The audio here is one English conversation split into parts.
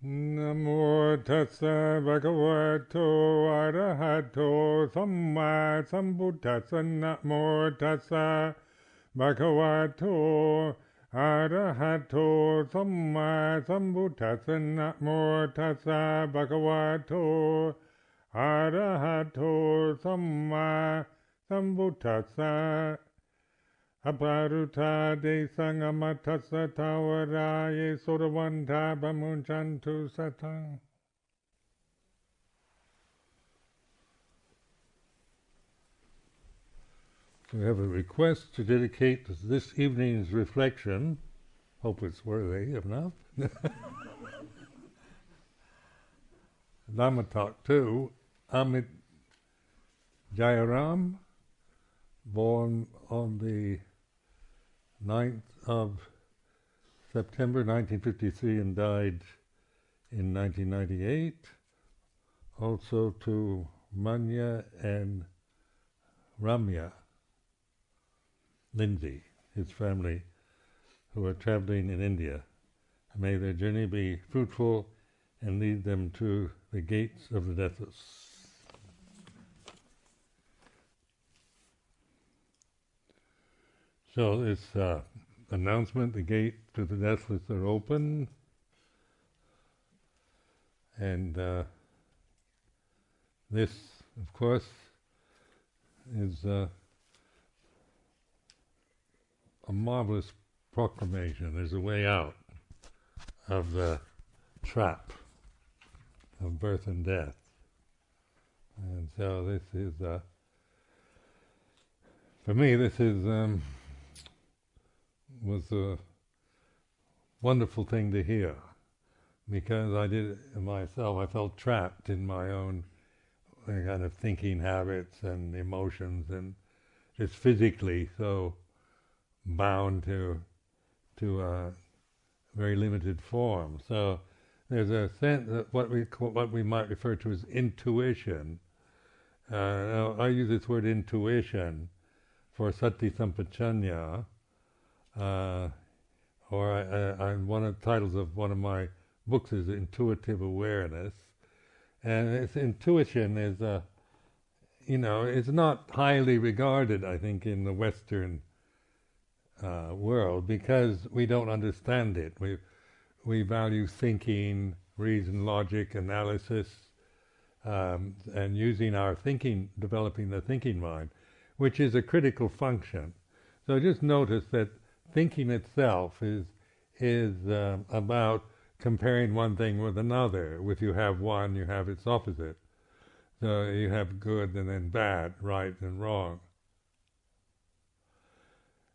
Namo tassa bhagavato arahato samma sambuddhassa. Namo tassa bhagavato arahato samma sambuddhassa. Namo tassa bhagavato arahato samma sambuddhassa. Aparuta de sangamatassa tawaraye sodavanta bamunchantu satang. We have a request to dedicate this evening's reflection, hope it's worthy enough, Dhamma talk to Amit Jayaram, born on the 9th of September 1953 and died in 1998. Also to Manya and Ramya Lindsay, his family, who are traveling in India. May their journey be fruitful and lead them to the gates of the deathless. So this announcement, the gate to the deathless are open, and this, of course, is a marvelous proclamation. There's a way out of the trap of birth and death. And so this is, for me, this is was a wonderful thing to hear, because I did it myself. I felt trapped in my own kind of thinking habits and emotions, and just physically so bound to a very limited form. So there's a sense that what we might refer to as intuition. Now I use this word intuition for sati sampajanya, or one of the titles of one of my books is Intuitive Awareness, and this intuition is it's not highly regarded, I think, in the Western world, because we don't understand it. We value thinking, reason, logic, analysis, and using our thinking, developing the thinking mind, which is a critical function. So just notice that thinking itself is about comparing one thing with another. If you have one, you have its opposite. So you have good and then bad, right and wrong.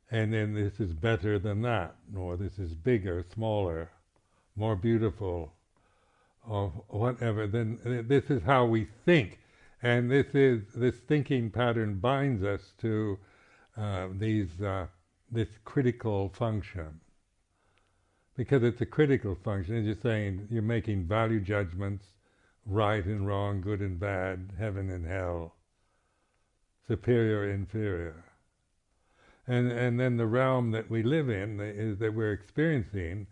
And then this is better than that, or this is bigger, smaller, more beautiful, or whatever. Then this is how we think, and this thinking pattern binds us to this critical function, because it's a critical function. As you're saying, you're making value judgments, right and wrong, good and bad, heaven and hell, superior, inferior. And then the realm that we live in, that we're experiencing,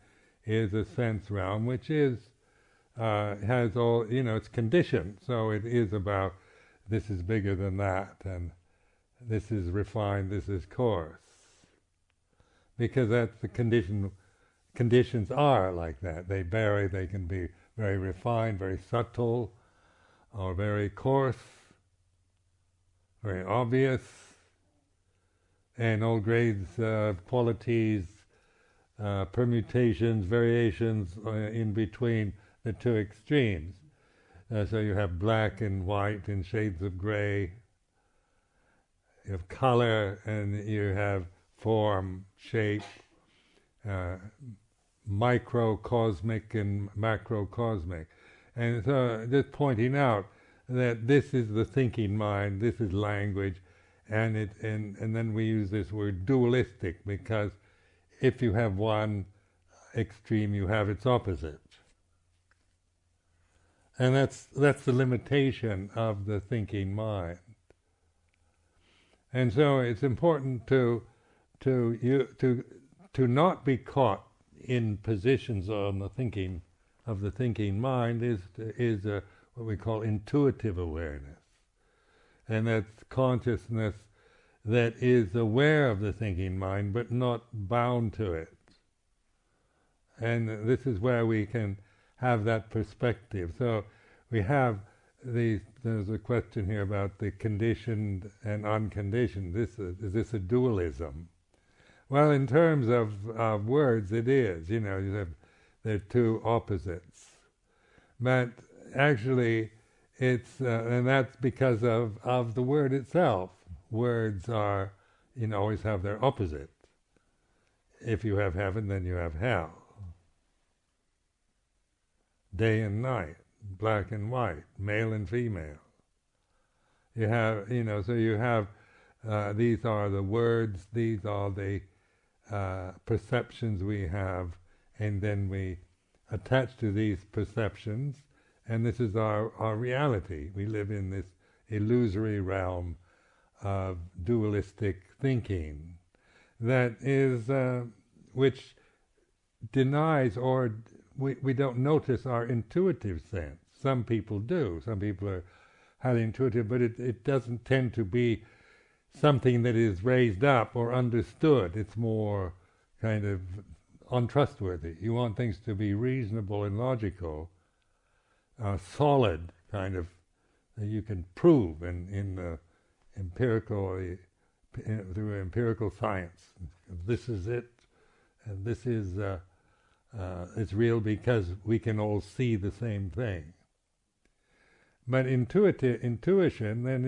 is a sense realm, which has all, it's conditioned. So it is about, this is bigger than that, and this is refined, this is coarse. Because that's the conditions are like that. They vary, they can be very refined, very subtle, or very coarse, very obvious, and all grades, qualities, permutations, variations in between the two extremes. So you have black and white and shades of gray, you have color, and you have form, shape, microcosmic and macrocosmic. And so just pointing out that this is the thinking mind, this is language, and then we use this word dualistic, because if you have one extreme, you have its opposite. And that's the limitation of the thinking mind. And so it's important to not be caught in positions on the thinking of the thinking mind is what we call intuitive awareness. And that's consciousness that is aware of the thinking mind but not bound to it. And this is where we can have that perspective. So we have there's a question here about the conditioned and unconditioned. Is this a dualism? Well, in terms of words, it is. They're two opposites. But actually, it's and that's because of the word itself. Words are, always have their opposite. If you have heaven, then you have hell. Day and night, black and white, male and female. You have, so you have, these are the words, these are the perceptions we have, and then we attach to these perceptions, and this is our reality. We live in this illusory realm of dualistic thinking that is, which denies or we don't notice our intuitive sense. Some people do. Some people are highly intuitive, but it doesn't tend to be something that is raised up or understood. It's more kind of untrustworthy. You want things to be reasonable and logical, solid, kind of, that you can prove in empirical, through empirical science. This is it, and this is it's real because we can all see the same thing. But intuition then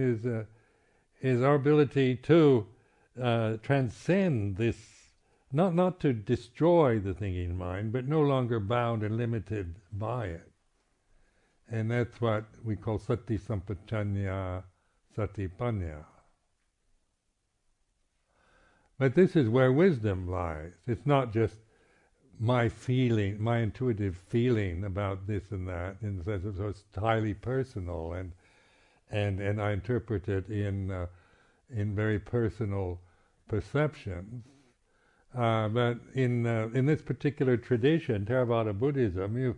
is our ability to transcend this, not to destroy the thinking mind, but no longer bound and limited by it. And that's what we call sati sampajanya, sati panya. But this is where wisdom lies. It's not just my feeling, my intuitive feeling about this and that, in the sense of so it's highly personal, and I interpret it in very personal perceptions. But in this particular tradition, Theravada Buddhism,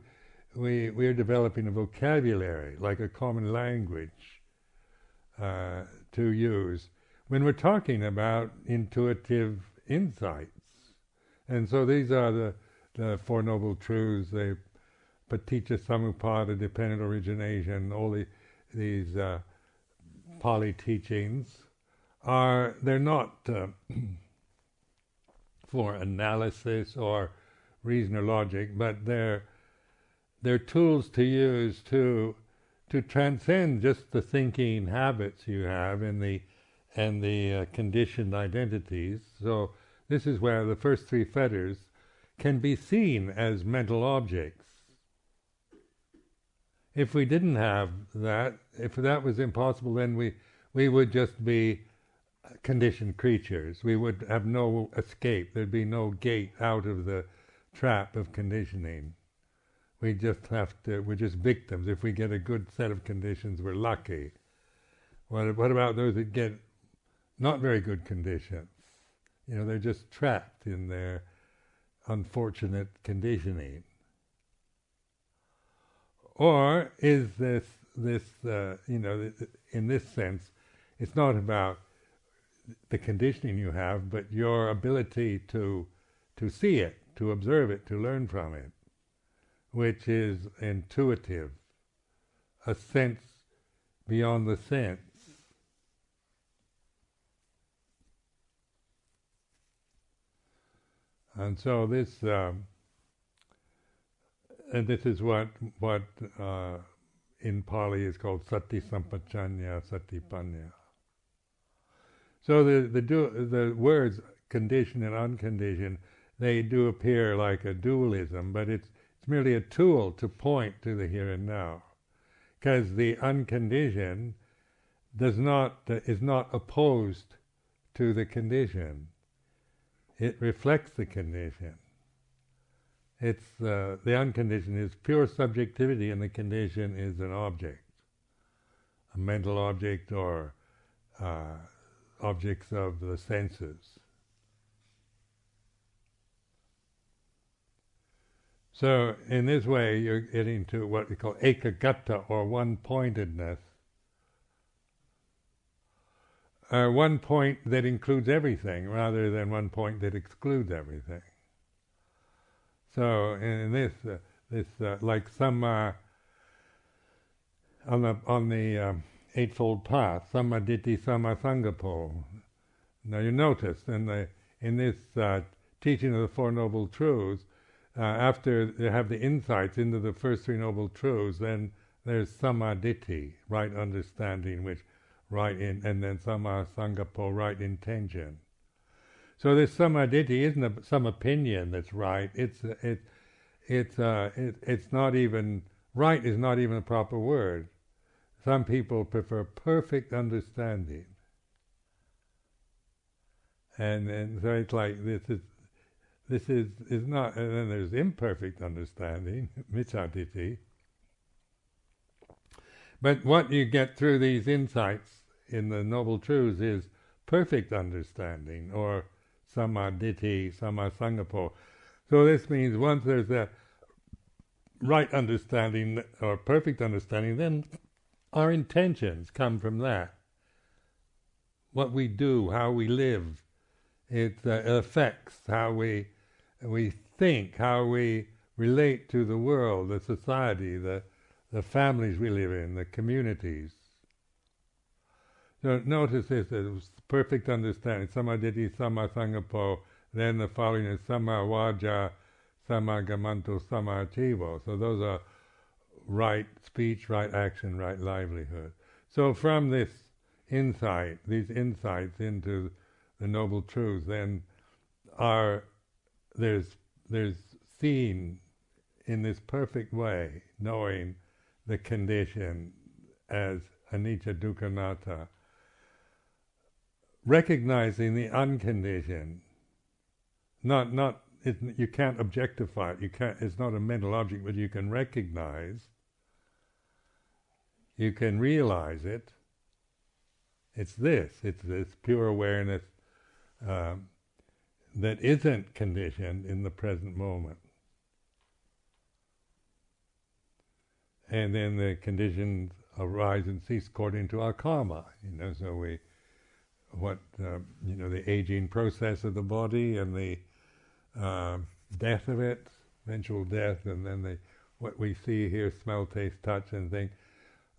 we're developing a vocabulary, like a common language to use when we're talking about intuitive insights. And so these are the Four Noble Truths, the Paticca Samuppada, dependent origination, all these Pali teachings they're not for analysis or reason or logic, but they're tools to use to transcend just the thinking habits you have and the conditioned identities. So this is where the first three fetters can be seen as mental objects. If we didn't have that, if that was impossible, then we would just be conditioned creatures. We would have no escape. There'd be no gate out of the trap of conditioning. We're just victims. If we get a good set of conditions, we're lucky. What about those that get not very good conditions? They're just trapped in their unfortunate conditioning. Or is this in this sense, it's not about the conditioning you have, but your ability to see it, to observe it, to learn from it, which is intuitive, a sense beyond the sense. And so this is what in Pali is called sati sampajanya, sati panya. So the words conditioned and unconditioned, they do appear like a dualism, but it's merely a tool to point to the here and now, because the unconditioned is not opposed to the condition. It reflects the condition. It's the unconditioned is pure subjectivity, and the condition is an object, a mental object or objects of the senses. So in this way, you're getting to what we call ekagata, or one-pointedness. One point that includes everything, rather than one point that excludes everything. So in this, like Samma on the Eightfold Path, Samma Ditti, Samma Sangapo. Now you notice in this teaching of the Four Noble Truths, after they have the insights into the first three Noble Truths, then there's Samma Ditti, right understanding, which and then Samma Sangapo, right intention. So this Samma Ditti isn't some opinion that's right. It's not even right. Is not even a proper word. Some people prefer perfect understanding, and so it's like this is not. And then there's imperfect understanding, Micca-ditti. But what you get through these insights in the Noble Truths is perfect understanding, or Samma Ditti, Samma Sangapo. So this means once there's a right understanding, or perfect understanding, then our intentions come from that. What we do, how we live, it affects how we think, how we relate to the world, the society, the families we live in, the communities. So notice this, it was perfect understanding, Samma Ditti, Samma Sangapo, then the following is Samma Vaja, Samma Gamanto, Samma Chivo. So those are right speech, right action, right livelihood. So from this insight, these insights into the Noble Truths, then there's seen in this perfect way, knowing the condition as anicca, dukkha, anatta, recognizing the unconditioned, you can't objectify it. It's not a mental object, but you can recognize. You can realize it. It's this pure awareness that isn't conditioned in the present moment. And then the conditions arise and cease according to our karma. So the aging process of the body and the death of it, eventual death, and then what we see, hear, smell, taste, touch, and think,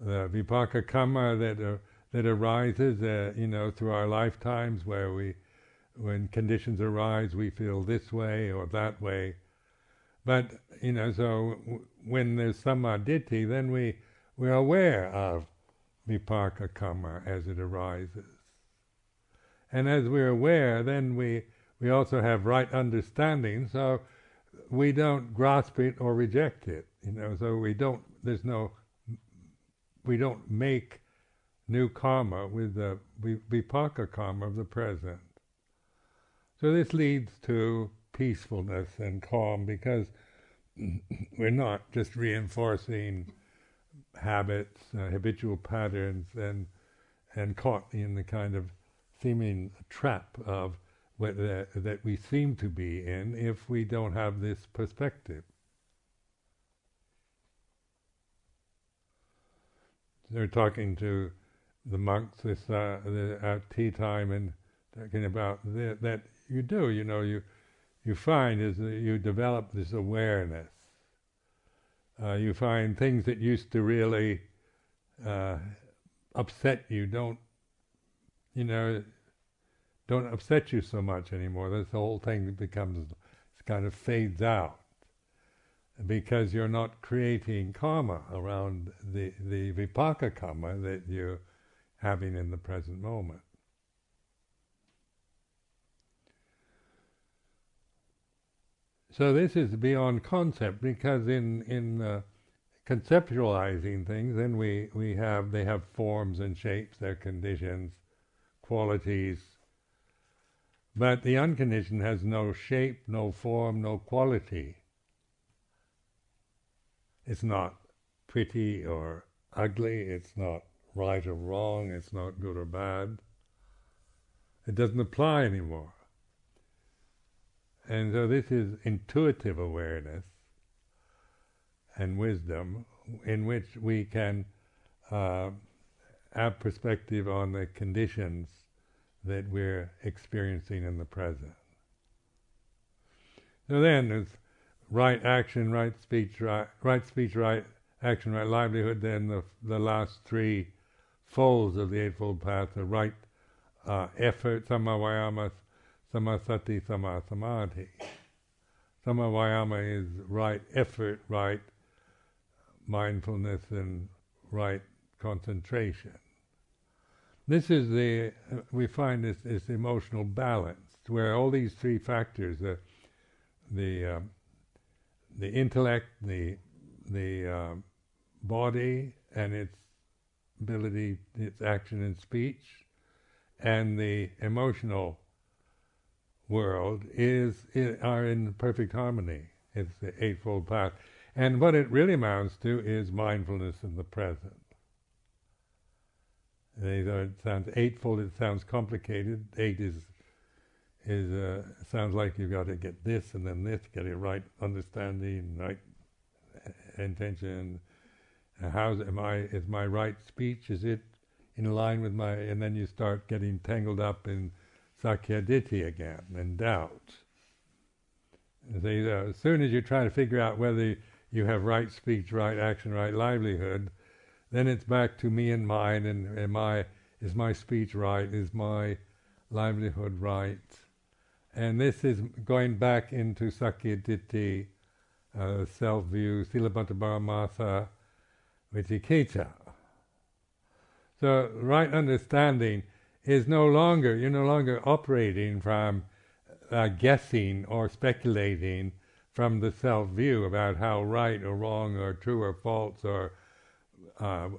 the vipaka karma that arises, through our lifetimes, where when conditions arise, we feel this way or that way. But so when there's Samma Ditti, then we're aware of vipaka karma as it arises, and as we're aware, then we also have right understanding. So we don't grasp it or reject it. So we don't make new karma with the vipaka karma of the present. So this leads to peacefulness and calm, because we're not just reinforcing habits, habitual patterns, and caught in the kind of seeming trap of that we seem to be in if we don't have this perspective. They're talking to the monks at tea time, and talking about that you find is that you develop this awareness. You find things that used to really upset you don't upset you so much anymore. This whole thing kind of fades out, because you're not creating karma around the vipaka karma that you're having in the present moment. So this is beyond concept, because in conceptualizing things, then they have forms and shapes, their conditions, qualities. But the unconditioned has no shape, no form, no quality. It's not pretty or ugly, it's not right or wrong, it's not good or bad. It doesn't apply anymore. And so this is intuitive awareness, and wisdom, in which we can have perspective on the conditions that we're experiencing in the present. So then there's right action, right speech, right action, right livelihood. Then the last three folds of the Eightfold Path are right effort, samma vayama, samma sati, samma samadhi. Samma vayama is right effort, right mindfulness, and right concentration. This is we find this emotional balance, where all these three factors, the intellect, the body and its ability, its action and speech, and the emotional world are in perfect harmony. It's the Eightfold Path. And what it really amounts to is mindfulness in the present. It sounds eightfold, it sounds complicated. Eight sounds like you've got to get this and then this, get it right understanding, right intention. Is my right speech, is it in line with my, and then you start getting tangled up in Sakya Ditti again, and doubt. As soon as you try to figure out whether you have right speech, right action, right livelihood, then it's back to me and mine, and is my speech right, is my livelihood right? And this is going back into Sakya Ditti, self-view, Silabbata Paramasa, Vicikicca. So right understanding is you're no longer operating from guessing or speculating from the self-view about how right or wrong or true or false, or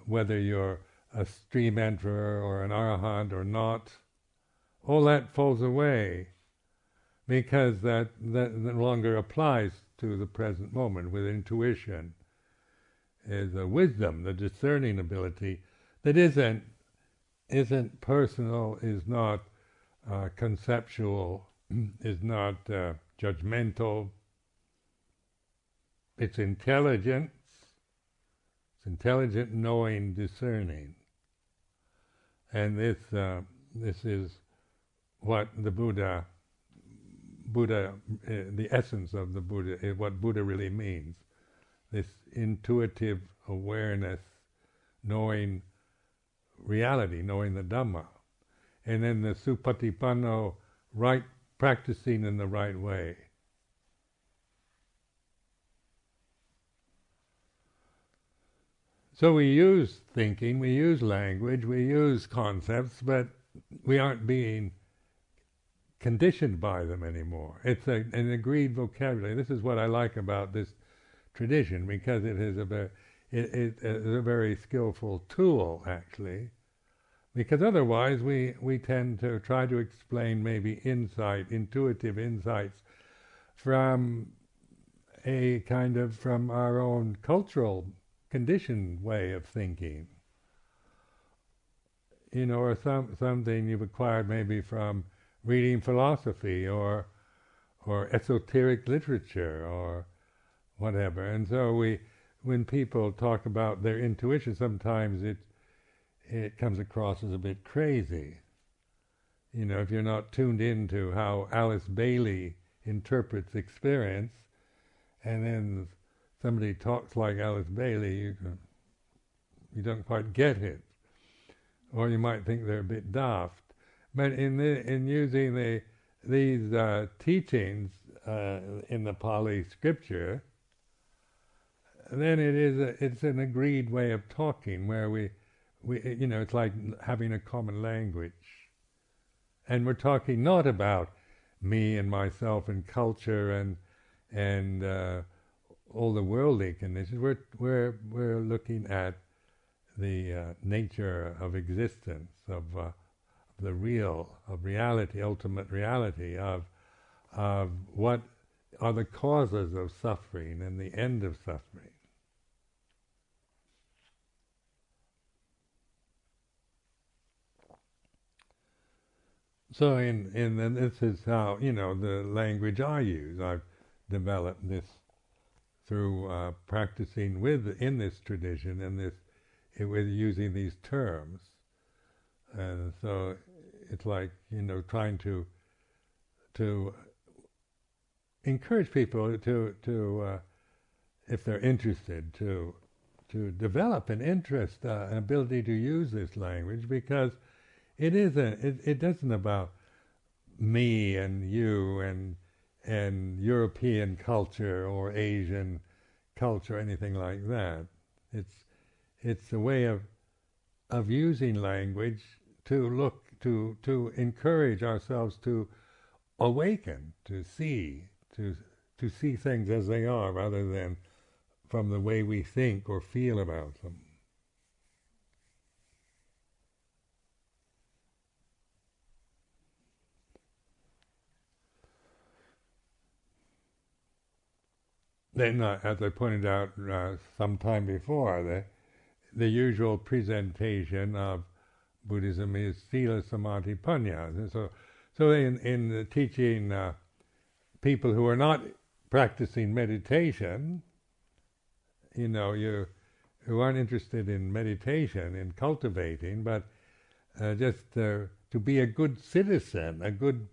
whether you're a stream enterer or an arahant or not. All that falls away because that no longer applies to the present moment. With intuition is a wisdom, the discerning ability that isn't personal, is not conceptual, is not judgmental. It's intelligence. It's intelligent, knowing, discerning. And this is what the Buddha, the essence of the Buddha, what Buddha really means. This intuitive awareness, knowing reality, knowing the Dhamma. And then the supatipanno, right practicing in the right way. So we use thinking, we use language, we use concepts, but we aren't being conditioned by them anymore. It's an agreed vocabulary. This is what I like about this tradition, because it is a very skillful tool, actually. Because otherwise we tend to try to explain maybe intuitive insights from from our own cultural conditioned way of thinking, or something you've acquired maybe from reading philosophy or esoteric literature or whatever. And so when people talk about their intuition, sometimes it comes across as a bit crazy. If you're not tuned into how Alice Bailey interprets experience, and then somebody talks like Alice Bailey, you don't quite get it, or you might think they're a bit daft. But in using these teachings in the Pali scripture, then it's an agreed way of talking, where we it's like having a common language, and we're talking not about me and myself and culture and all the worldly conditions. We're looking at the nature of existence, of the real, of reality, ultimate reality, of what are the causes of suffering and the end of suffering. So this is how, the language I use. I've developed this through practicing in this tradition and with using these terms. And so it's like, trying to encourage people to if they're interested, to develop an interest, an ability to use this language, because it isn't about me and you and European culture or Asian culture or anything like that. It's a way of using language to encourage ourselves to awaken, to see things as they are, rather than from the way we think or feel about them. Then, as I pointed out some time before, the usual presentation of Buddhism is Sila, Samadhi, Panya. So in the teaching people who are not practicing meditation, who aren't interested in meditation, in cultivating, but just to be a good citizen, a good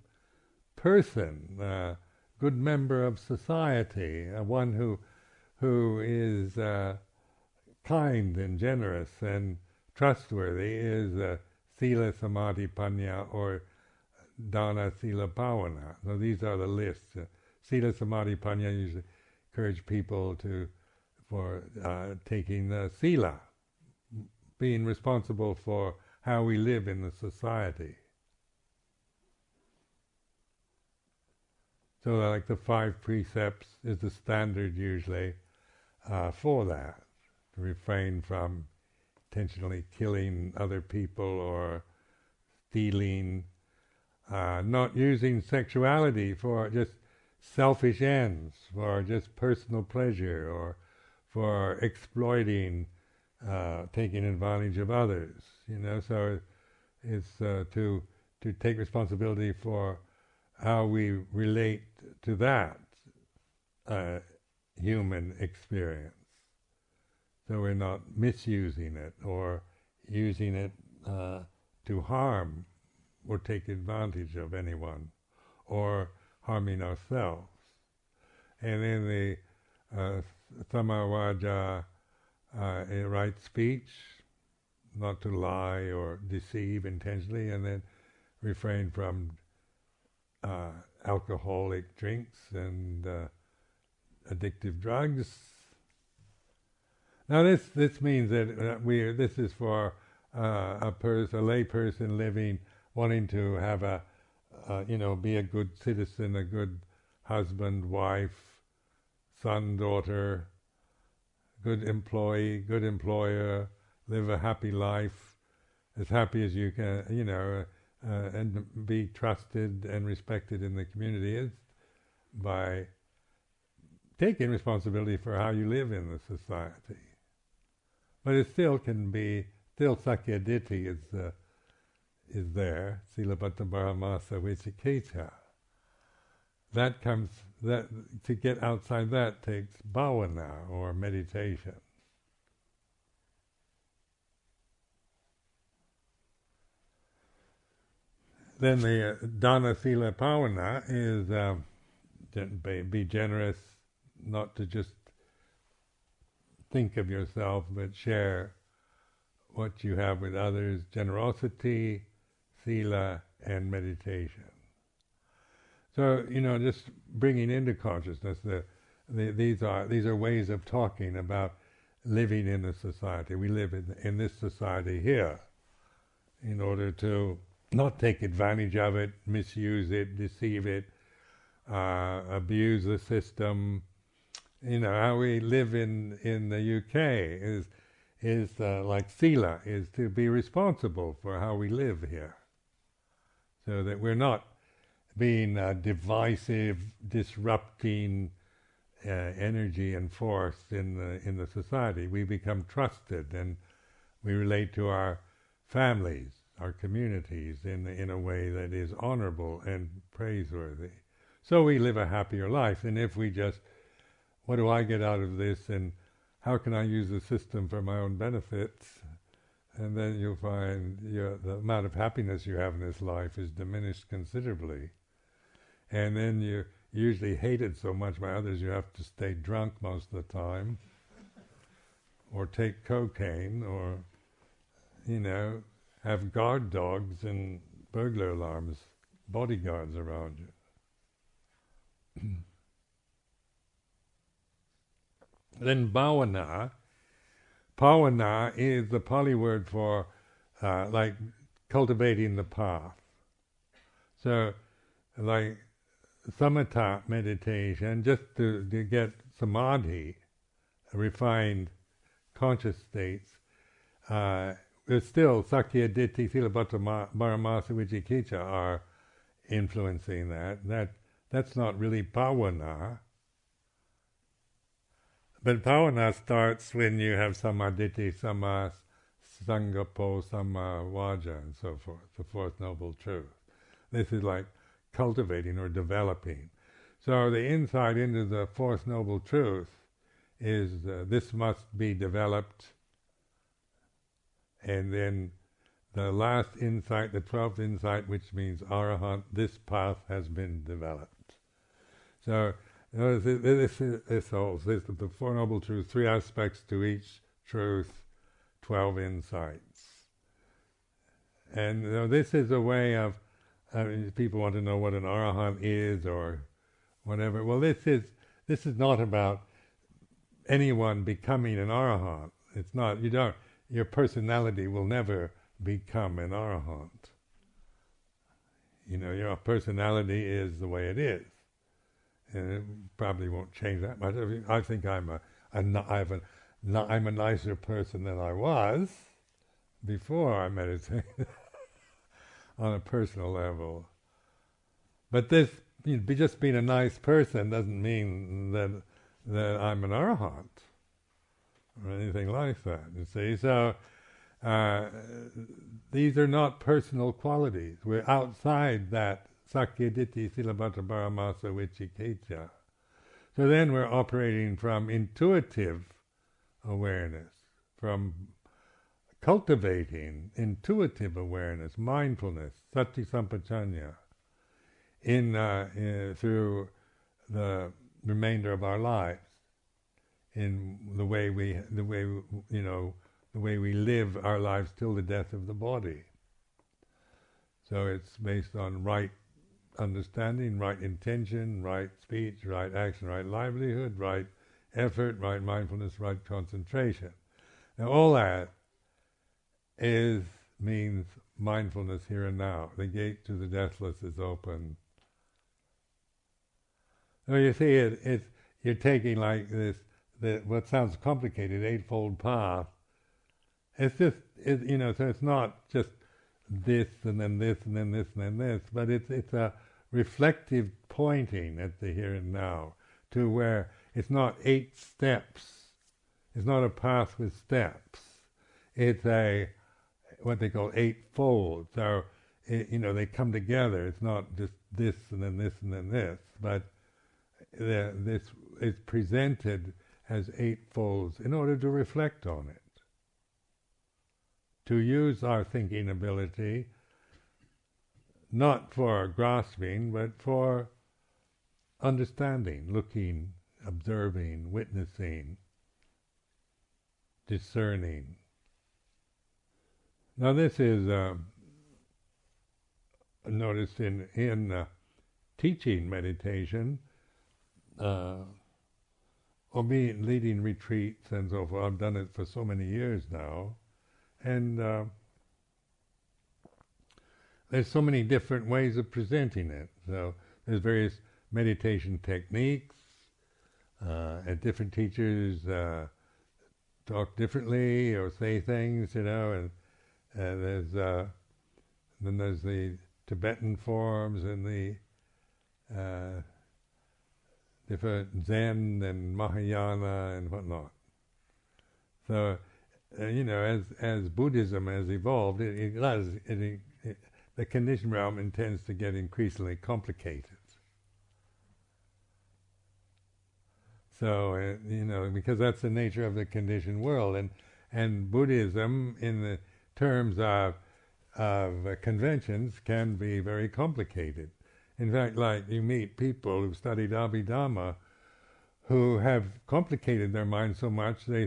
person, good member of society, one who is kind and generous and trustworthy, is Sila, Samadhi, Panya, or Dana, Sila, Bhavana. So these are the lists. Sila, Samadhi, Panya usually encourage people for taking Sila, being responsible for how we live in the society. So like the 5 precepts is the standard usually for that. To refrain from intentionally killing other people or stealing, not using sexuality for just selfish ends, for just personal pleasure, or for exploiting, taking advantage of others. So it's to take responsibility for how we relate to that human experience. So we're not misusing it or using it to harm or take advantage of anyone or harming ourselves. And in the Samavaja, right speech, not to lie or deceive intentionally, and then refrain from alcoholic drinks and addictive drugs. Now this means that this is for a lay person living, wanting to have be a good citizen, a good husband, wife, son, daughter, good employee, good employer, live a happy life, as happy as you can, and be trusted and respected in the community is by taking responsibility for how you live in the society. But it still can be, Sakya Ditti is there, Silabhata Paramasa Viciketa. To get outside that takes bhavana, or meditation. Then the Dana Sila Bhavana is be generous, not to just think of yourself, but share what you have with others. Generosity, sila, and meditation. So just bringing into consciousness these are ways of talking about living in a society. We live in this society here in order to not take advantage of it, misuse it, deceive it, abuse the system. How we live in the UK is like sila, is to be responsible for how we live here, so that we're not being divisive, disrupting energy and force in the society. We become trusted, and we relate to our families, our communities in a way that is honorable and praiseworthy. So we live a happier life than if we just what do I get out of this, and how can I use the system for my own benefits? And then you'll find the amount of happiness you have in this life is diminished considerably. And then you usually hate it so much by others you have to stay drunk most of the time, or take cocaine, or, have guard dogs and burglar alarms, bodyguards around you. Then bhavana. Bhavana is the Pali word for like cultivating the path. So like samatha meditation, just to get samadhi, refined conscious states, there's still Sakya Ditti, Silabbata Paramasa Vicikicca are influencing that. That's not really bhavana. But bhavana starts when you have samaditi, sama sangapo, sama vaja, and so forth, the Fourth Noble Truth. This is like cultivating or developing. So the insight into the Fourth Noble Truth is this must be developed, and then the last insight, the 12th insight, which means arahant, this path has been developed. So this holds the Four Noble Truths, 3 aspects to each truth, 12 insights. And this is a way of, people want to know what an arahant is or whatever. Well, this is not about anyone becoming an arahant. It's not, your personality will never become an arahant. Your personality is the way it is. And it probably won't change that much. I think I'm a nicer person than I was before I meditated on a personal level. But this, just being a nice person doesn't mean that I'm an arahant or anything like that. You see, so these are not personal qualities. We're outside that Sakya Ditti Silabbata Paramasa Vicikicca. So then we're operating from intuitive awareness, from cultivating intuitive awareness, mindfulness, sati sampajanya, through the remainder of our lives, in the way we live our lives till the death of the body. So it's based on right understanding, right intention, right speech, right action, right livelihood, right effort, right mindfulness, right concentration. Now all that means mindfulness here and now. The gate to the deathless is open. So you see, you're taking like this, what sounds complicated, Eightfold Path. It's just, so it's not just this and then this and then this and then this, but it's a reflective pointing at the here and now, to where it's not 8 steps, it's not a path with steps, it's what they call eightfold. So, they come together, it's not just this and then this and then this, but this is presented as eightfolds in order to reflect on it, to use our thinking ability not for grasping, but for understanding, looking, observing, witnessing, discerning. Now this is noticed in teaching meditation, or me leading retreats and so forth. I've done it for so many years now, and there's so many different ways of presenting it. So there's various meditation techniques, and different teachers talk differently or say things, and there's then there's the Tibetan forms and the different Zen and Mahayana and whatnot. So as Buddhism has evolved, the conditioned realm tends to get increasingly complicated. So, because that's the nature of the conditioned world. And Buddhism, in the terms of conventions, can be very complicated. In fact, like you meet people who've studied Abhidhamma who have complicated their mind so much they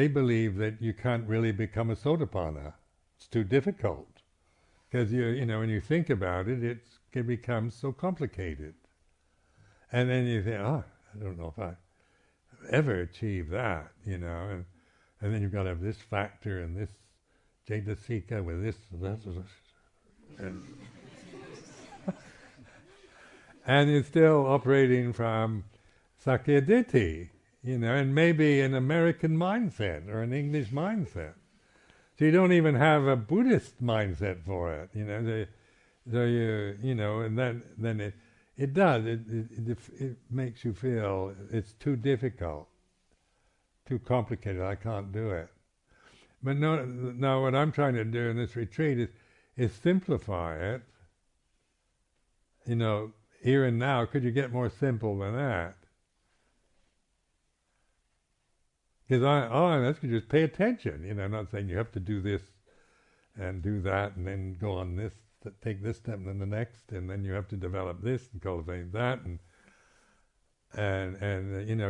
believe that you can't really become a Sotapanna. It's too difficult. Because when you think about it, it becomes so complicated. And then you think, I don't know if I ever achieve that, and then you've got to have this factor and this Cetasika with this, and you're still operating from Sakyaditi, and maybe an American mindset or an English mindset. So you don't even have a Buddhist mindset for it, and then it makes you feel it's too difficult, too complicated. I can't do it. But no, what I'm trying to do in this retreat is simplify it. Here and now, could you get more simple than that? Because that's to just pay attention. I'm not saying you have to do this and do that and then go on this, take this step and then the next, and then you have to develop this and cultivate that and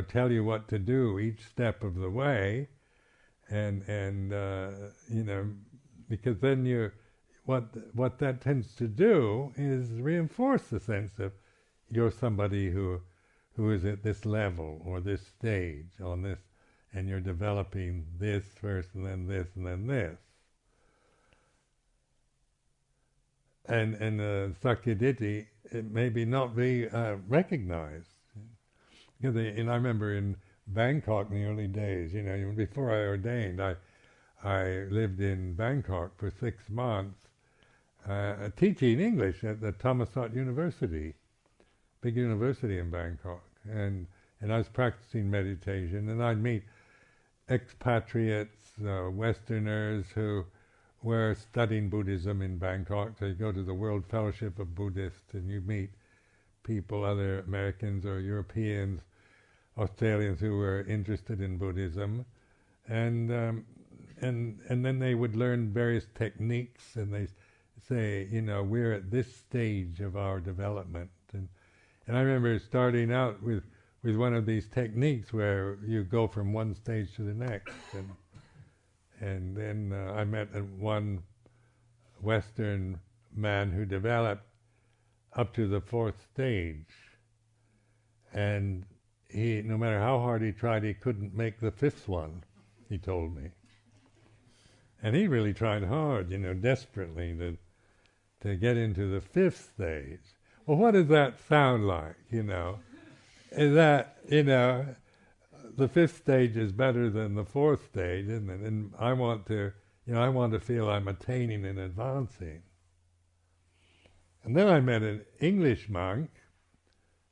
tell you what to do each step of the way, and because then what that tends to do is reinforce the sense of you're somebody who is at this level or this stage on this, and you're developing this first and then this and then this. And Sakyaditi, it maybe not be recognized. Because I remember in Bangkok in the early days, before I ordained, I lived in Bangkok for 6 months teaching English at the Thammasat University, big university in Bangkok. And I was practicing meditation, and I'd meet expatriates, Westerners who were studying Buddhism in Bangkok. So you go to the World Fellowship of Buddhists and you meet people, other Americans or Europeans, Australians who were interested in Buddhism, and then they would learn various techniques, and they say, we're at this stage of our development, and I remember starting out with one of these techniques where you go from one stage to the next, and then I met one Western man who developed up to the 4th stage, and he, no matter how hard he tried, he couldn't make the 5th one, he told me. And he really tried hard, desperately to get into the 5th stage. Well, what does that sound like, Is that, the 5th stage is better than the 4th stage, isn't it? And I want to feel I'm attaining and advancing. And then I met an English monk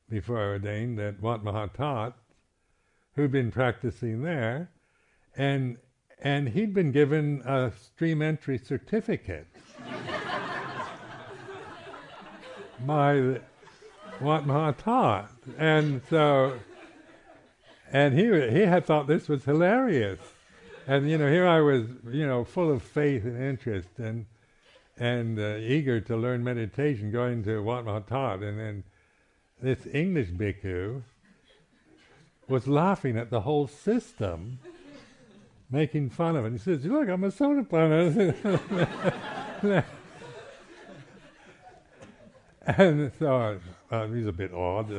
before I ordained at Wat Mahatat, who'd been practicing there, and he'd been given a stream entry certificate by Wat Mahatat, and he had thought this was hilarious, and here I was, full of faith and interest and eager to learn meditation, going to Wat Mahatat, and then this English bhikkhu was laughing at the whole system, making fun of it. He says, "Look, I'm a Sotapanna." And so he's a bit odd.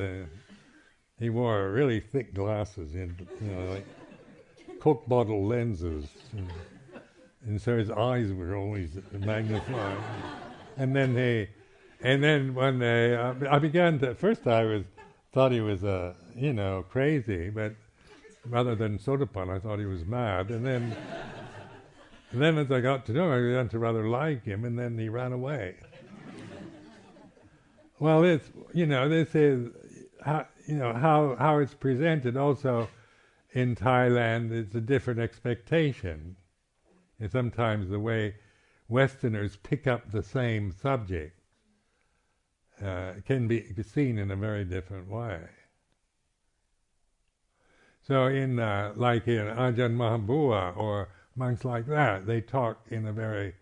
He wore really thick glasses, like Coke bottle lenses, and so his eyes were always magnified. And then one day I began to. At first I thought he was crazy, but rather than Sotapanna, I thought he was mad. And then as I got to know him, I began to rather like him, and then he ran away. Well, this is how it's presented. Also, in Thailand, it's a different expectation. And sometimes the way Westerners pick up the same subject can be seen in a very different way. So in like in Ajahn Mahabua or monks like that, they talk in a very,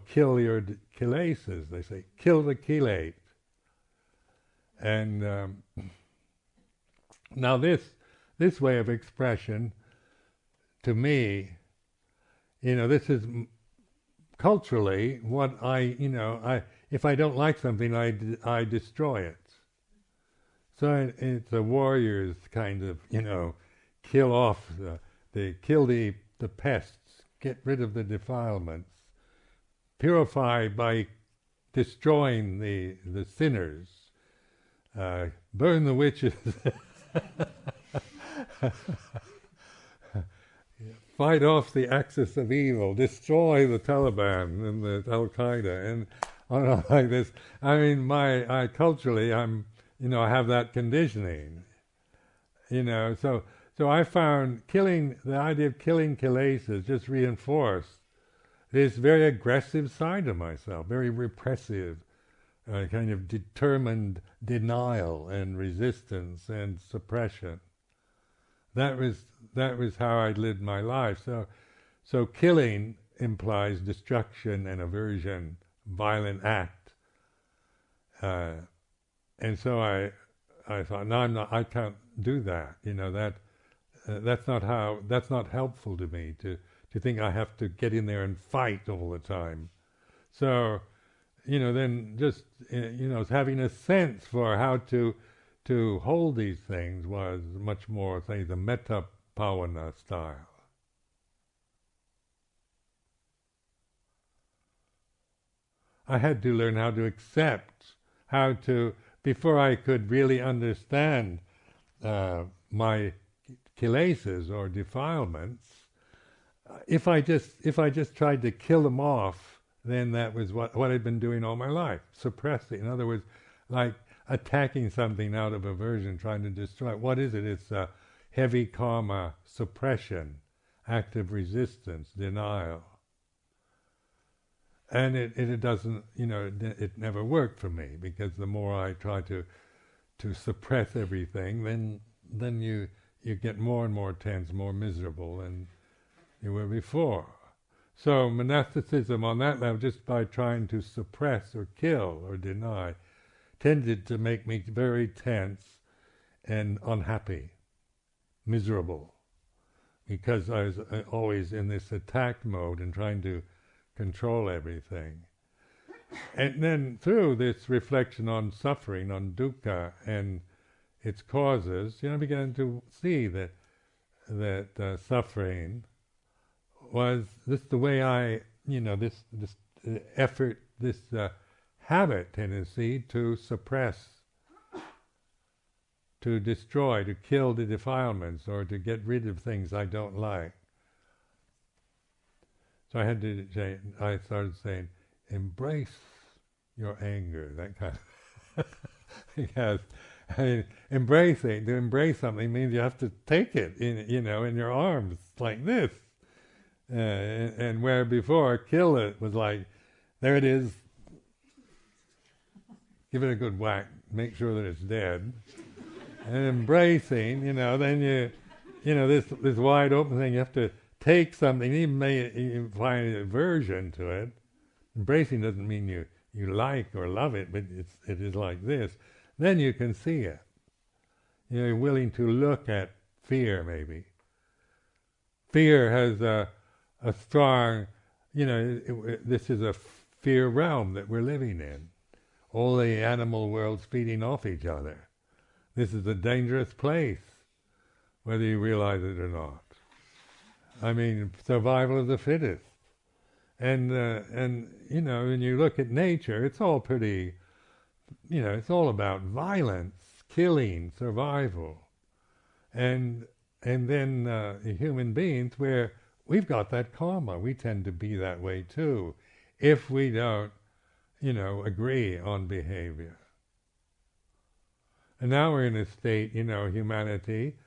kill your kilesas. They say, kill the kilate. And now this way of expression, to me, this is culturally what if I don't like something, I destroy it. So it's a warrior's kind of, kill off kill the pests, get rid of the defilements, purify by destroying the sinners, burn the witches, fight off the axis of evil, destroy the Taliban and the Al-Qaeda, and on like this. I mean, I culturally, I have that conditioning, so I found the idea of killing kilesas just reinforced this very aggressive side of myself, very repressive, kind of determined denial and resistance and suppression. That was how I lived my life. So killing implies destruction and aversion, violent act. And so I thought, no, I can't do that. That's not helpful to me to think I have to get in there and fight all the time. So, then just having a sense for how to hold these things was much more, say, the metta bhavana style. I had to learn how to accept, before I could really understand my kilesas or defilements. If I just tried to kill them off, then that was what I'd been doing all my life, suppressing. In other words, like attacking something out of aversion, trying to destroy it. What is it? It's heavy karma, suppression, active resistance, denial. And it doesn't, it never worked for me, because the more I try to suppress everything, then you get more and more tense, more miserable than you were before. So monasticism on that level, just by trying to suppress or kill or deny, tended to make me very tense and unhappy, miserable, because I was always in this attack mode and trying to control everything. And then through this reflection on suffering, on dukkha and its causes, I began to see that suffering was the way I, this effort, this habit tendency to suppress, to destroy, to kill the defilements, or to get rid of things I don't like. So I started saying, embrace your anger, that kind of because to embrace something means you have to take it in your arms like this. And where before kill it was like, there it is, give it a good whack, make sure that it's dead. And embracing, then this wide open thing, you have to take something, even find aversion to it. Embracing doesn't mean you like or love it, but it is like this. Then you can see it. You're willing to look at fear, maybe. Fear has a strong, this is a fear realm that we're living in. All the animal worlds feeding off each other. This is a dangerous place, whether you realize it or not. I mean, survival of the fittest. And when you look at nature, it's all pretty, it's all about violence, killing, survival. And then human beings, where we've got that karma, we tend to be that way too, if we don't, agree on behavior. And now we're in a state, humanity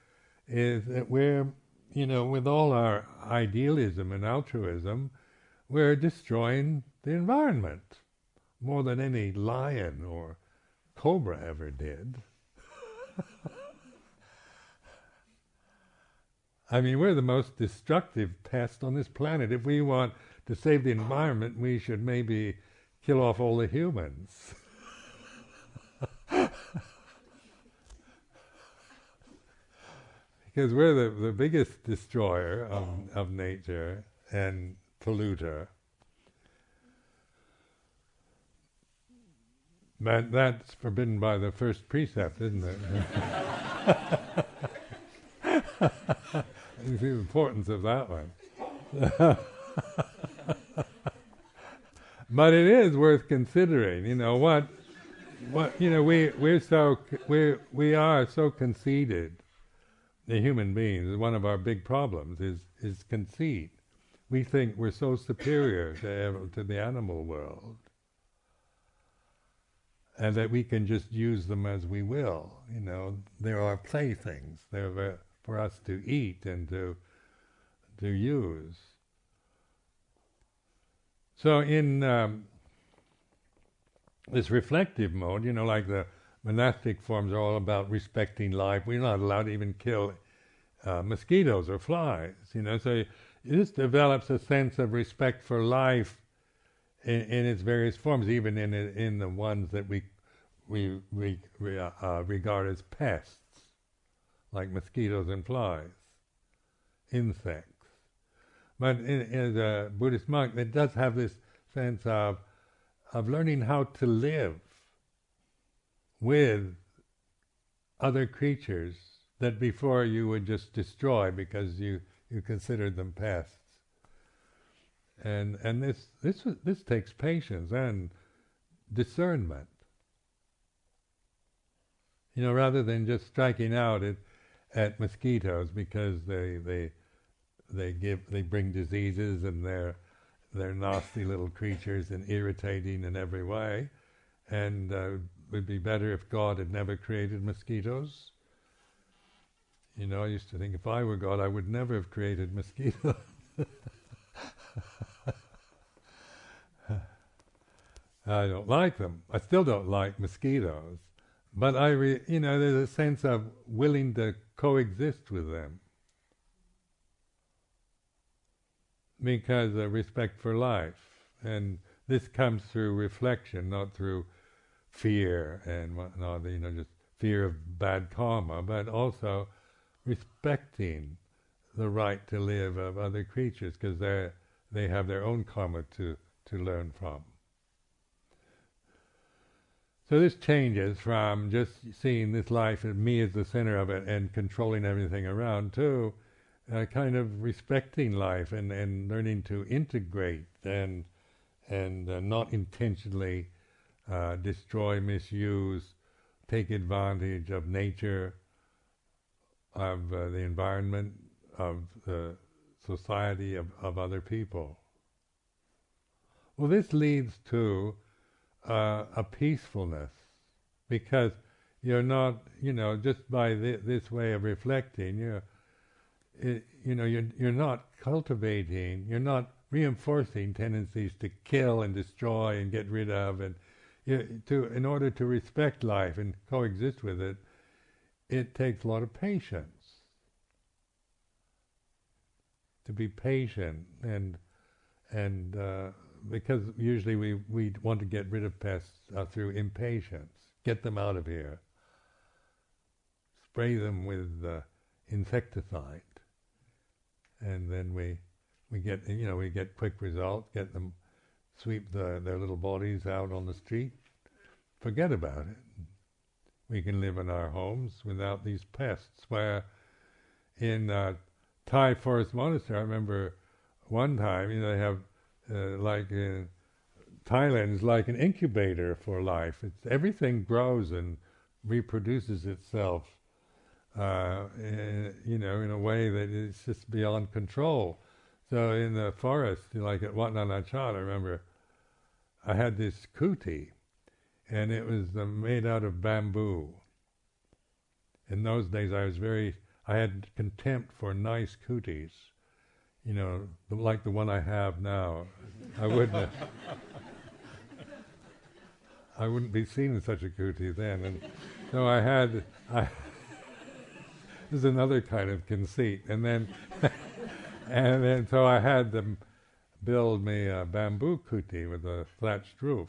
is that we're, with all our idealism and altruism, we're destroying the environment more than any lion or cobra ever did. I mean, we're the most destructive pest on this planet. If we want to save the environment, we should maybe kill off all the humans. Because we're the biggest destroyer of nature and polluter. But that's forbidden by the first precept, isn't it? You see the importance of that one. But it is worth considering. You know what? You know, we are so conceited. The human beings, one of our big problems is conceit. We think we're so superior to the animal world, and that we can just use them as we will. You know, they're our playthings. They're for us to eat and to use. So in this reflective mode, you know, like the monastic forms are all about respecting life. We're not allowed to even kill mosquitoes or flies, you know. So this develops a sense of respect for life in its various forms, even in the ones that we regard as pests, like mosquitoes and flies, insects. But as a Buddhist monk, it does have this sense of learning how to live with other creatures that before you would just destroy because you considered them pests. And this takes patience and discernment. You know, rather than just striking out at mosquitoes because they bring diseases and they're nasty little creatures and irritating in every way, and it would be better if God had never created mosquitoes. You know, I used to think if I were God, I would never have created mosquitoes. I don't like them. I still don't like mosquitoes, but you know, there's a sense of willing to coexist with them. Because of respect for life, and this comes through reflection, not through fear and whatnot. You know, just fear of bad karma, but also respecting the right to live of other creatures, because they have their own karma to learn from. So this changes from just seeing this life and me as the center of it and controlling everything around to kind of respecting life and learning to integrate and not intentionally destroy, misuse, take advantage of nature, of the environment, of the society, of other people. Well, this leads to a peacefulness, because you're not, you know, just by this way of reflecting, you're not cultivating, you're not reinforcing tendencies to kill and destroy and get rid of, and in order to respect life and coexist with it, it takes a lot of patience. To be patient, and because usually we want to get rid of pests through impatience, get them out of here, spray them with insecticide. And then we get quick results, get them, sweep their little bodies out on the street, forget about it. We can live in our homes without these pests. Where in Thai Forest Monastery, I remember one time, they have like in Thailand is like an incubator for life. Everything grows and reproduces itself. In a way that is just beyond control. So in the forest, like at Wat Nana Chat, I remember I had this kuti, and it was made out of bamboo. In those days, I had contempt for nice kutis, like the one I have now. I wouldn't be seen in such a kuti then, and so is another kind of conceit. And then, and then so I had them build me a bamboo kuti with a thatched roof.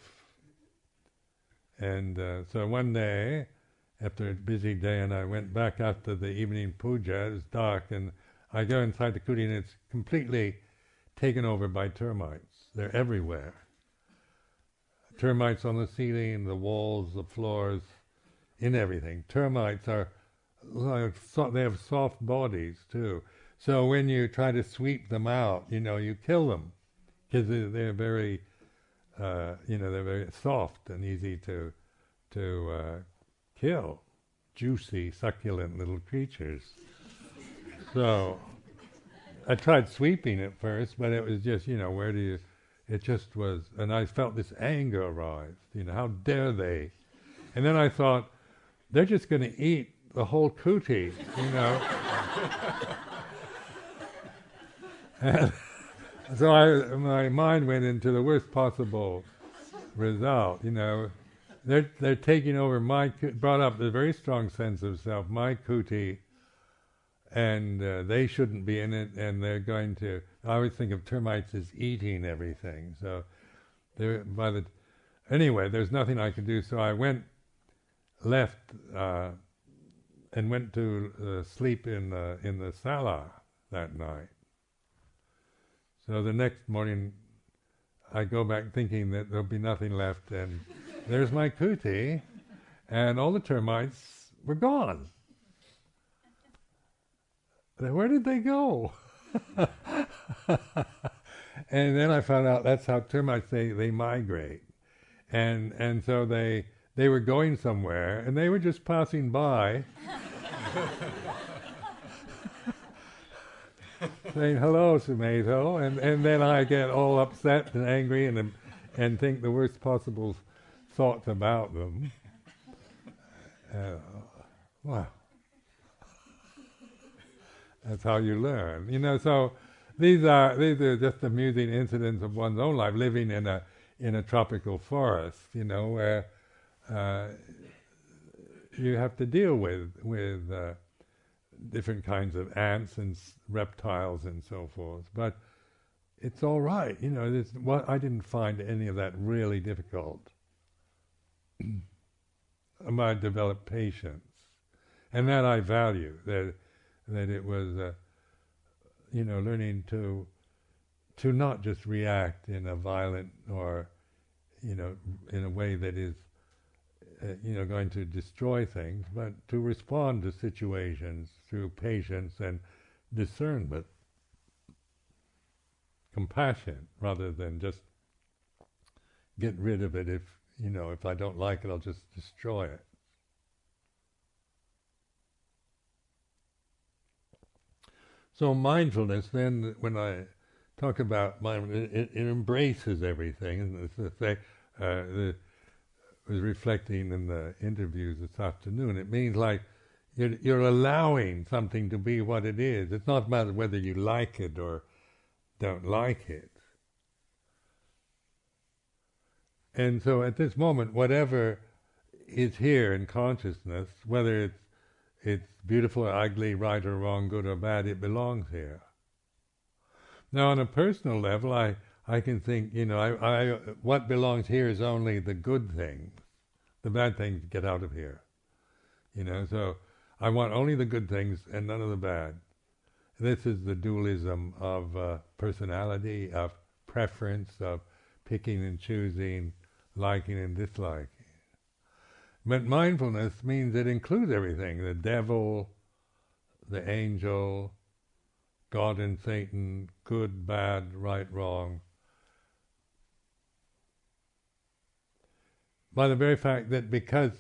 And so one day, after a busy day, and I went back after the evening puja, it was dark, and I go inside the kuti and it's completely taken over by termites. They're everywhere. Termites on the ceiling, the walls, the floors, in everything. Termites are like, they have soft bodies too. So when you try to sweep them out, you kill them because they're very, they're very soft and easy to kill. Juicy, succulent little creatures. So I tried sweeping at first, but it was just, it just was, and I felt this anger arise, how dare they? And then I thought, they're just going to eat the whole kuti, And so my mind went into the worst possible result, They're taking over brought up a very strong sense of self, my kuti, and they shouldn't be in it, and they're going to, I always think of termites as eating everything, so anyway, there's nothing I could do, so I left and went to sleep in the sala that night. So the next morning I go back thinking that there'll be nothing left, and there's my kuti, and all the termites were gone. Where did they go? And then I found out that's how termites, they migrate. And so they were going somewhere, and they were just passing by, saying, hello, Sumedho, and then I get all upset and angry and think the worst possible thoughts about them. Wow. That's how you learn. So these are just amusing incidents of one's own life, living in a tropical forest, where you have to deal with different kinds of ants and reptiles and so forth. But it's all right, I didn't find any of that really difficult. I developed patience, and that I value. That it was, learning to not just react in a violent or, in a way that is, going to destroy things, but to respond to situations through patience and discernment, compassion, rather than just get rid of it. If I don't like it, I'll just destroy it. So mindfulness, then, when I talk about mindfulness, it embraces everything. And I was reflecting in the interviews this afternoon. It means like you're allowing something to be what it is. It's not matter whether you like it or don't like it. And so at this moment, whatever is here in consciousness, whether it's beautiful or ugly, right or wrong, good or bad, it belongs here. Now on a personal level, I can think, what belongs here is only the good things. The bad things get out of here. So I want only the good things and none of the bad. This is the dualism of personality, of preference, of picking and choosing, liking and disliking. But mindfulness means it includes everything, the devil, the angel, God and Satan, good, bad, right, wrong. By the very fact that because,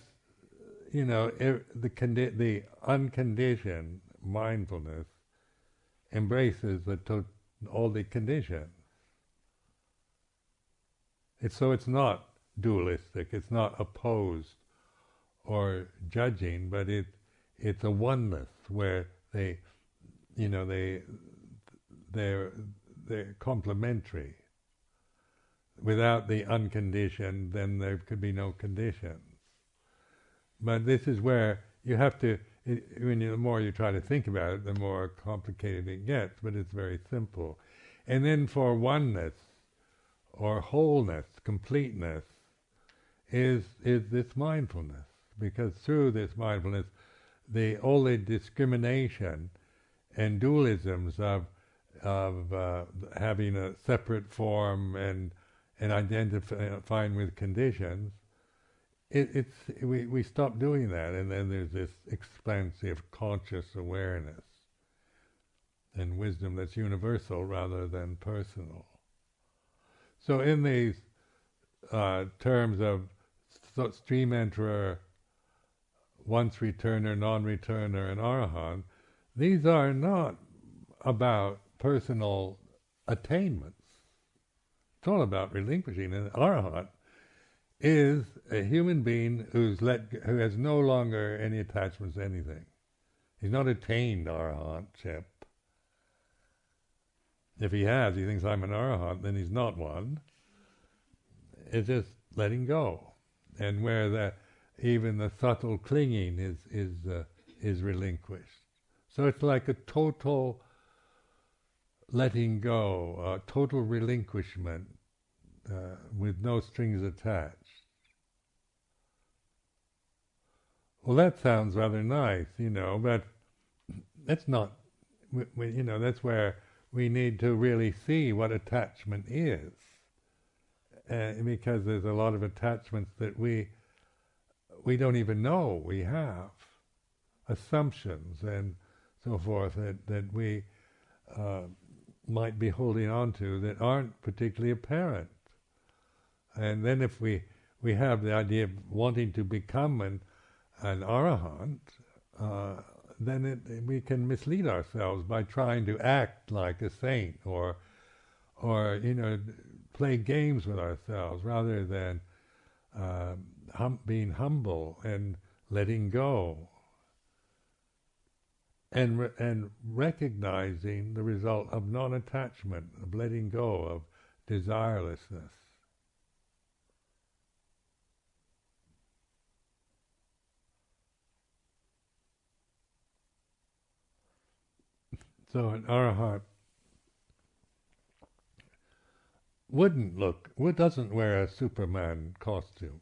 the unconditioned mindfulness embraces all the conditions. It's not dualistic, it's not opposed or judging, but it's a oneness where they're complementary. Without the unconditioned, then there could be no conditions. But this is where you have to the more you try to think about it, the more complicated it gets, but it's very simple. And then for oneness, or wholeness, completeness, is this mindfulness. Because through this mindfulness, all the discrimination and dualisms of having a separate form and identifying with conditions, we stop doing that, and then there's this expansive conscious awareness and wisdom that's universal rather than personal. So in these terms of stream enterer, once returner, non-returner, and arahant, these are not about personal attainments. It's all about relinquishing. And arahant is a human being who has no longer any attachments to anything. He's not attained arahantship. If he has, he thinks I'm an arahant, then he's not one. It's just letting go, and where even the subtle clinging is relinquished. So it's like a total letting go, a total relinquishment with no strings attached. Well, that sounds rather nice, but that's not. That's where we need to really see what attachment is, because there's a lot of attachments that we don't even know we have, assumptions and so forth that we might be holding on to that aren't particularly apparent. And then if we have the idea of wanting to become an arahant, then we can mislead ourselves by trying to act like a saint or play games with ourselves rather than being humble and letting go and recognizing the result of non-attachment, of letting go, of desirelessness. So an arahant doesn't wear a Superman costume.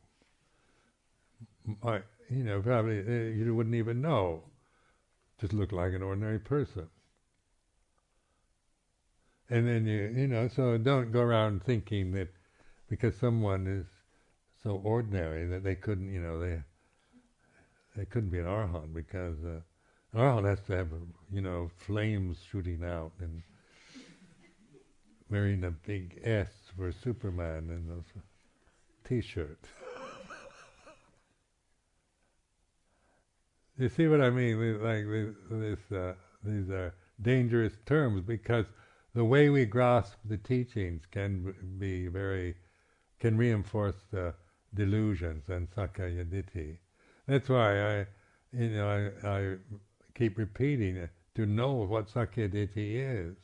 Probably you wouldn't even know. Just look like an ordinary person. And then so don't go around thinking that because someone is so ordinary that they couldn't, they couldn't be an arahant, because an arahant has to have, flames shooting out and wearing a big S for Superman and those T-shirt. You see what I mean? These are dangerous terms, because the way we grasp the teachings can reinforce the delusions and sakkaya ditthi. That's why I keep repeating it, to know what sakkaya ditthi is.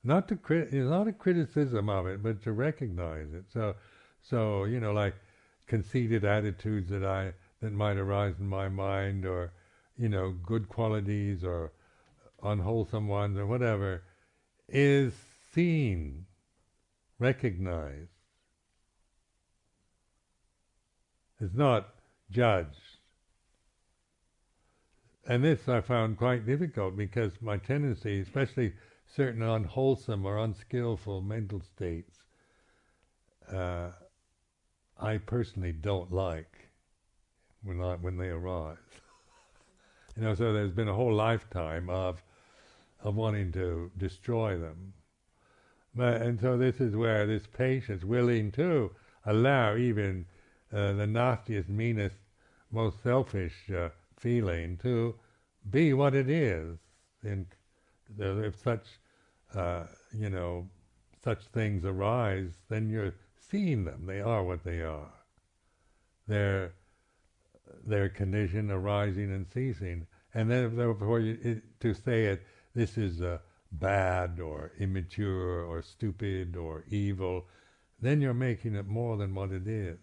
Not a criticism of it, but to recognize it. So like conceited attitudes that might arise in my mind, or good qualities or unwholesome ones or whatever, is seen, recognized. It's not judged. And this I found quite difficult, because my tendency, especially certain unwholesome or unskillful mental states, I personally don't like when they arise. So there's been a whole lifetime of wanting to destroy them. And so this is where this patience, willing to allow even the nastiest, meanest, most selfish feeling to be what it is. And if such things arise, then you're seeing them. They are what they are. Their condition arising and ceasing. And then therefore to say it, this is bad or immature or stupid or evil, then you're making it more than what it is.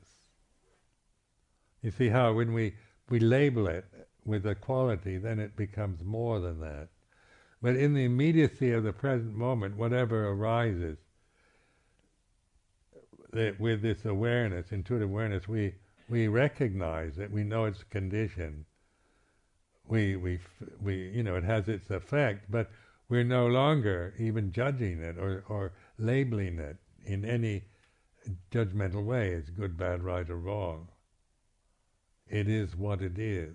You see how when we label it, with a quality, then it becomes more than that. But in the immediacy of the present moment, whatever arises, with this awareness, intuitive awareness, we recognize it. We know it's a condition. It has its effect, but we're no longer even judging it or labeling it in any judgmental way as good, bad, right, or wrong. It is what it is.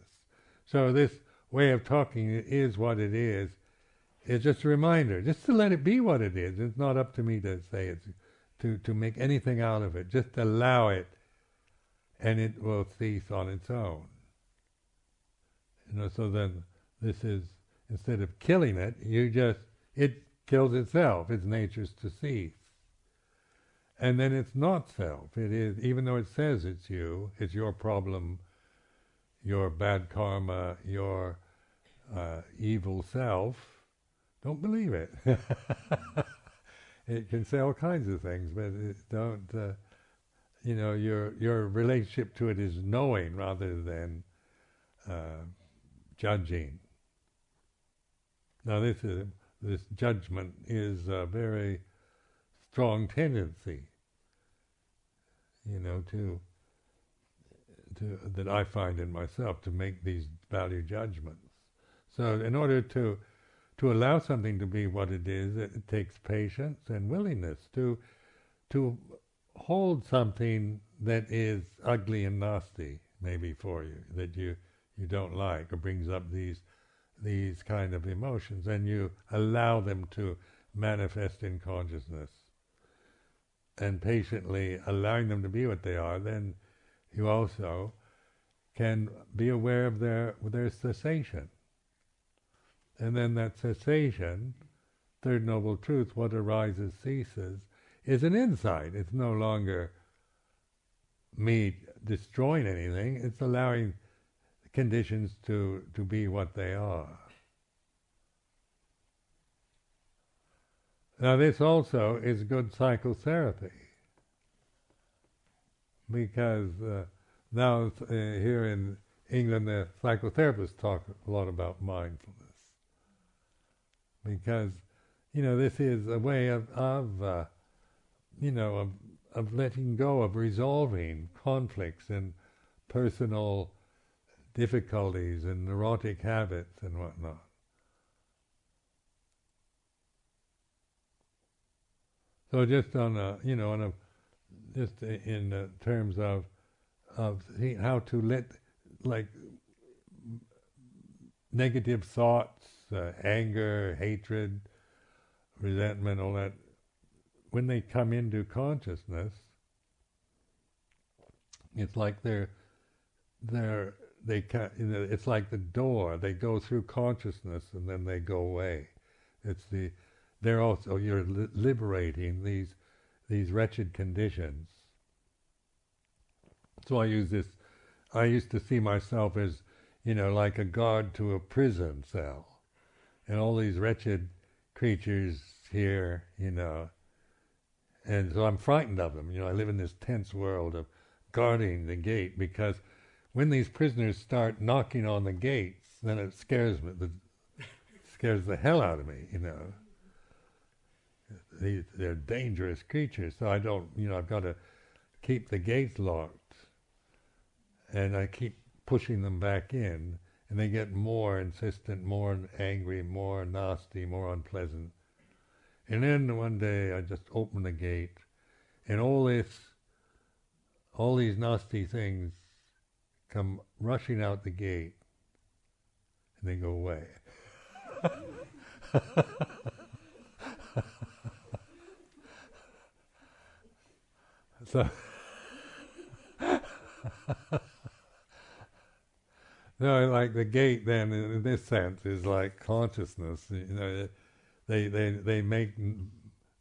So this way of talking, it is what it is just a reminder, just to let it be what it is. It's not up to me to say it's to make anything out of it. Just allow it, and it will cease on its own. So then this is, instead of killing it, it kills itself. Its nature's to cease. And then it's not self. It is, even though it says it's your problem, your bad karma, your evil self. Don't believe it. It can say all kinds of things, but don't. Your relationship to it is knowing rather than judging. Now, this judgment is a very strong tendency, that I find in myself, to make these value judgments. So, in order to allow something to be what it is, it takes patience and willingness to hold something that is ugly and nasty, maybe for you, that you don't like, or brings up these kind of emotions, and you allow them to manifest in consciousness. And patiently allowing them to be what they are, then you also can be aware of their cessation. And then that cessation, third noble truth, what arises ceases, is an insight. It's no longer me destroying anything, it's allowing conditions to be what they are. Now this also is good psychotherapy, because now here in England the psychotherapists talk a lot about mindfulness, because this is a way of letting go, of resolving conflicts and personal difficulties and neurotic habits and whatnot. So just just in terms of how to let, like, negative thoughts, anger, hatred, resentment, all that, when they come into consciousness, it's like it's like the door. They go through consciousness and then they go away. You're liberating these wretched conditions. So I used to see myself as, like a guard to a prison cell, and all these wretched creatures here, and so I'm frightened of them. I live in this tense world of guarding the gate, because when these prisoners start knocking on the gates, then it scares me. Scares the hell out of me, They're dangerous creatures, so I don't, I've got to keep the gates locked, and I keep pushing them back in, and they get more insistent, more angry, more nasty, more unpleasant. And then one day I just open the gate, and all these nasty things come rushing out the gate, and they go away. So, like the gate then, in this sense, is like consciousness. They make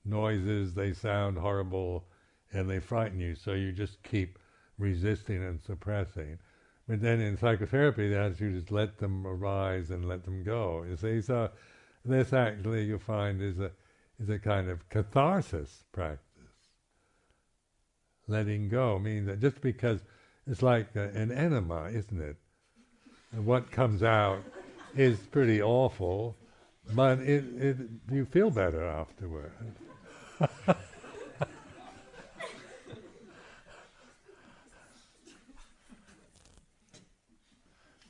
noises, they sound horrible, and they frighten you, so you just keep resisting and suppressing. But then in psychotherapy, the attitude is let them arise and let them go. You see, so this actually you find is a kind of catharsis practice. Letting go means that just because it's like an enema, isn't it? And what comes out is pretty awful, but you feel better afterward.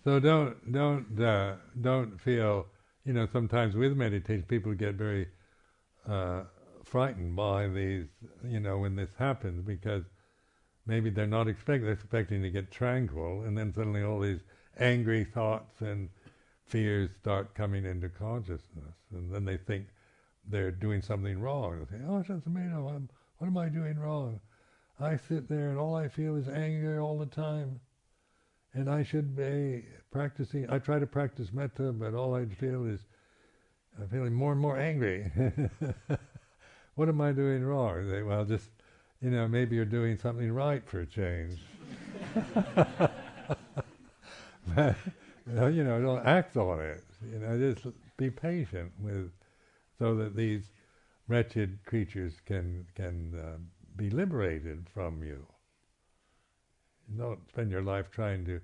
So don't feel, sometimes with meditation people get very frightened by these, when this happens, because maybe they're not expecting to get tranquil, and then suddenly all these angry thoughts and fears start coming into consciousness, and then they think they're doing something wrong. They say, "Oh, Ajahn Sumedho, what am I doing wrong? I sit there and all I feel is anger all the time, and I should be practicing. I try to practice metta, but all I feel is I'm feeling more and more angry. What am I doing wrong?" They say, "Well, just, maybe you're doing something right for a change." But, don't act on it. Just be patient so that these wretched creatures can be liberated from you. Don't spend your life trying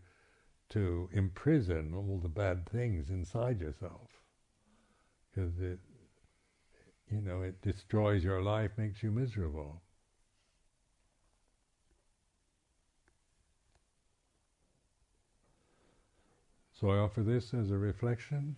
to imprison all the bad things inside yourself, because it destroys your life, makes you miserable. So I offer this as a reflection.